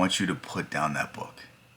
want you to put down that book.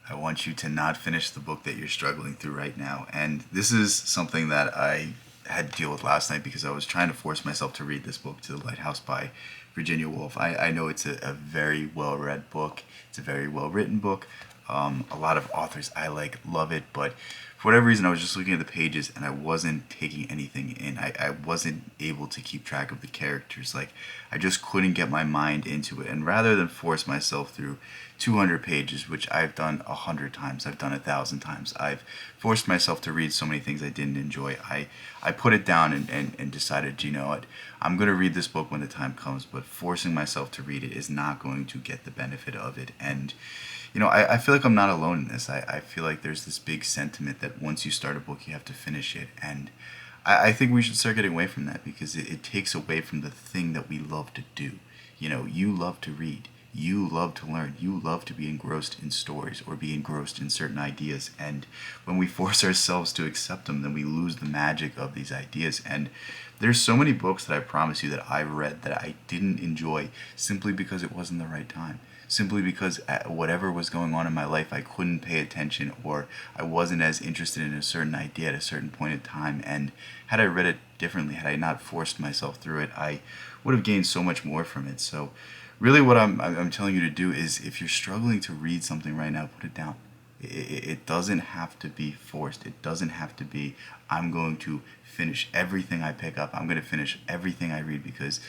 I want you to not finish the book that you're struggling through right now. And this is something that I had to deal with last night because I was trying to force myself to read this book, To the Lighthouse by Virginia Woolf. I know it's a very well read book, it's a very well written book. A lot of authors I like love it, but for whatever reason, I was just looking at the pages and I wasn't taking anything in. I wasn't able to keep track of the characters. Like, I just couldn't get my mind into it. And rather than force myself through 200 pages, which I've done 100 times, I've done 1,000 times, I've forced myself to read so many things I didn't enjoy. I put it down and decided, you know what, I'm going to read this book when the time comes, but forcing myself to read it is not going to get the benefit of it. And I feel like I'm not alone in this. I feel like there's this big sentiment that once you start a book, you have to finish it. And I think we should start getting away from that because it takes away from the thing that we love to do. You love to read. You love to learn. You love to be engrossed in stories or be engrossed in certain ideas. And when we force ourselves to accept them, then we lose the magic of these ideas. And there's so many books that I promise you that I've read that I didn't enjoy simply because it wasn't the right time. Simply because whatever was going on in my life, I couldn't pay attention or I wasn't as interested in a certain idea at a certain point in time. And had I read it differently, had I not forced myself through it, I would have gained so much more from it. So really what I'm telling you to do is if you're struggling to read something right now, put it down. It doesn't have to be forced. It doesn't have to be, I'm going to finish everything I pick up. I'm going to finish everything I read, because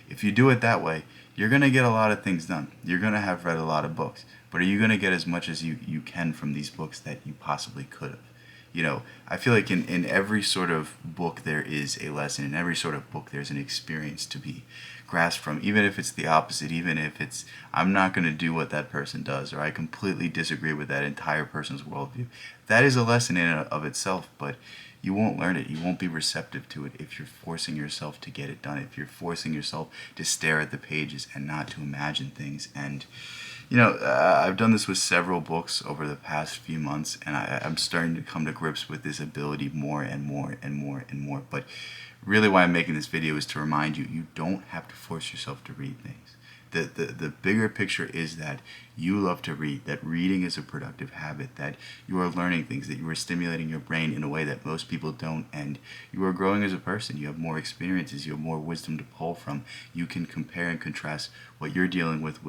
if you do it that way, you're going to get a lot of things done. You're going to have read a lot of books. But are you going to get as much as you can from these books that you possibly could have? I feel like in every sort of book there is a lesson. In every sort of book there's an experience to be grasped from, even if it's the opposite, even if it's, I'm not going to do what that person does, or I completely disagree with that entire person's worldview. That is a lesson in and of itself, but you won't learn it. You won't be receptive to it if you're forcing yourself to get it done, if you're forcing yourself to stare at the pages and not to imagine things. And I've done this with several books over the past few months, and I'm starting to come to grips with this ability more and more and more and more. But really why I'm making this video is to remind you, you don't have to force yourself to read things. The bigger picture is that you love to read, that reading is a productive habit, that you are learning things, that you are stimulating your brain in a way that most people don't, and you are growing as a person. You have more experiences, you have more wisdom to pull from. You can compare and contrast what you're dealing with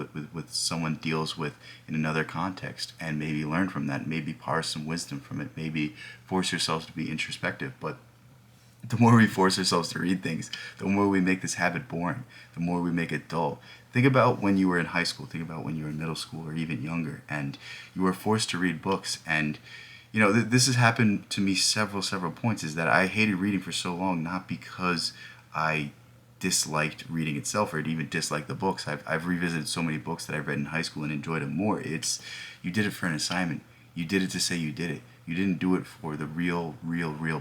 someone deals with in another context, and maybe learn from that, maybe parse some wisdom from it, maybe force yourselves to be introspective. But the more we force ourselves to read things, the more we make this habit boring, the more we make it dull. Think about when you were in high school, think about when you were in middle school or even younger, and you were forced to read books. And this has happened to me several points, is that I hated reading for so long, not because I disliked reading itself or even disliked the books. I've revisited so many books that I've read in high school and enjoyed them more. It's, you did it for an assignment. You did it to say you did it. You didn't do it for the real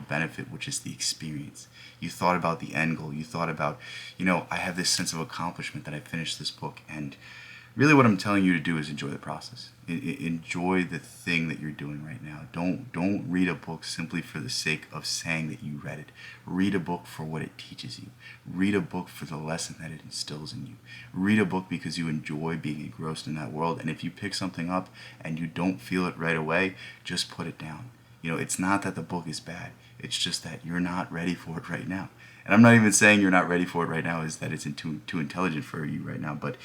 benefit, which is the experience. You thought about the end goal. You thought about, I have this sense of accomplishment that I finished this book. And really what I'm telling you to do is enjoy the process. Enjoy the thing that you're doing right now. Don't read a book simply for the sake of saying that you read it. Read a book for what it teaches you. Read a book for the lesson that it instills in you. Read a book because you enjoy being engrossed in that world. And if you pick something up and you don't feel it right away, just put it down. It's not that the book is bad. It's just that you're not ready for it right now. And I'm not even saying you're not ready for it right now is that it's too intelligent for you right now. But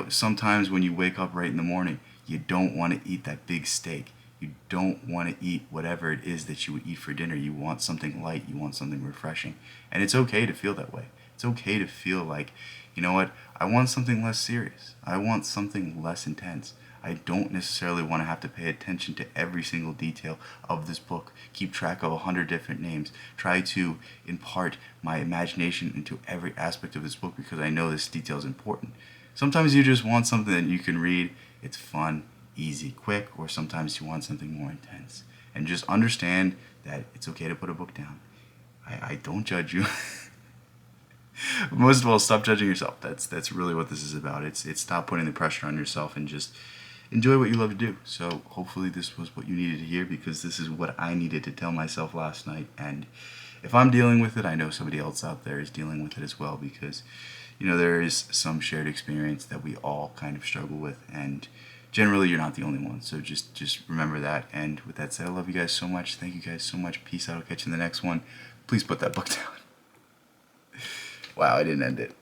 sometimes when you wake up right in the morning, you don't want to eat that big steak. You don't want to eat whatever it is that you would eat for dinner. You want something light. You want something refreshing. And it's okay to feel that way. It's okay to feel like, you know what, I want something less serious. I want something less intense. I don't necessarily want to have to pay attention to every single detail of this book, keep track of 100 different names, try to impart my imagination into every aspect of this book because I know this detail is important. Sometimes you just want something that you can read, it's fun, easy, quick, or sometimes you want something more intense. And just understand that it's okay to put a book down. I don't judge you. Most of all, stop judging yourself. That's really what this is about. It's stop putting the pressure on yourself and just enjoy what you love to do. So hopefully this was what you needed to hear, because this is what I needed to tell myself last night. And if I'm dealing with it, I know somebody else out there is dealing with it as well, because there is some shared experience that we all kind of struggle with. And generally you're not the only one. So just remember that. And with that said, I love you guys so much. Thank you guys so much. Peace out. I'll catch you in the next one. Please put that book down. Wow, I didn't end it.